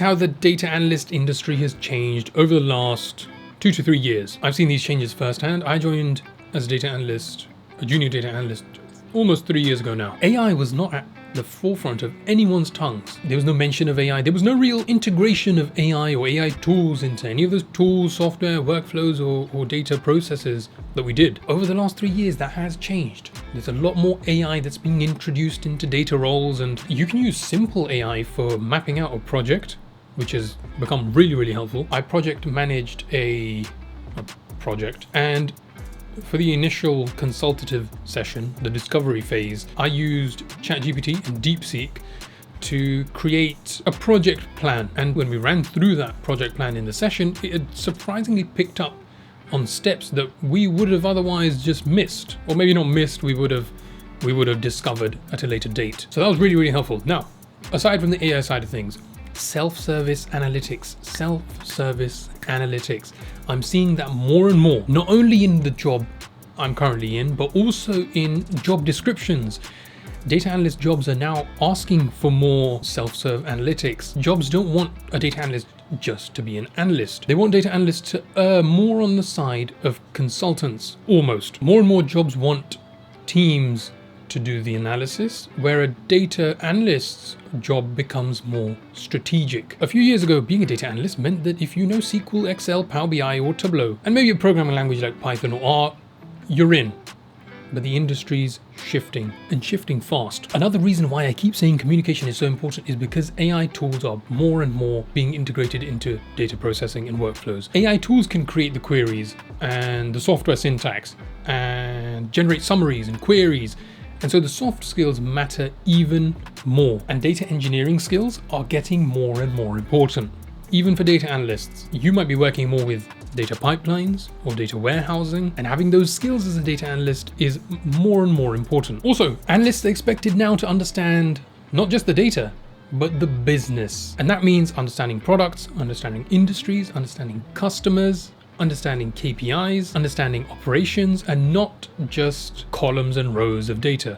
How the data analyst industry has changed over the last 2 to 3 years. I've seen these changes firsthand. I joined as a data analyst, a junior data analyst, almost 3 years ago now. AI was not at the forefront of anyone's tongues. There was no mention of AI. There was no real integration of AI or AI tools into any of those tools, software, workflows, or data processes that we did. Over the last 3 years, that has changed. There's a lot more AI that's being introduced into data roles, and you can use simple AI for mapping out a project, which has become really, really helpful. I project managed a project, and for the initial consultative session, the discovery phase, I used ChatGPT and DeepSeek to create a project plan. And when we ran through that project plan in the session, it had surprisingly picked up on steps that we would have otherwise just missed, or maybe not missed, we would have discovered at a later date. So that was really, really helpful. Now, aside from the AI side of things, self-service analytics. I'm seeing that more and more, not only in the job I'm currently in, but also in job descriptions. Data analyst jobs are now asking for more self-serve analytics. Jobs don't want a data analyst just to be an analyst. They want data analysts to err more on the side of consultants, almost. More and more jobs want teams to do the analysis, where a data analyst's job becomes more strategic. A few years ago, being a data analyst meant that if you know SQL, Excel, Power BI, or Tableau, and maybe a programming language like Python or R, you're in. But the industry's shifting, and shifting fast. Another reason why I keep saying communication is so important is because AI tools are more and more being integrated into data processing and workflows. AI tools can create the queries and the software syntax and generate summaries and queries. And so the soft skills matter even more, and data engineering skills are getting more and more important. Even for data analysts, you might be working more with data pipelines or data warehousing, and having those skills as a data analyst is more and more important. Also, analysts are expected now to understand not just the data, but the business. And that means understanding products, understanding industries, understanding customers, understanding KPIs, understanding operations, and not just columns and rows of data.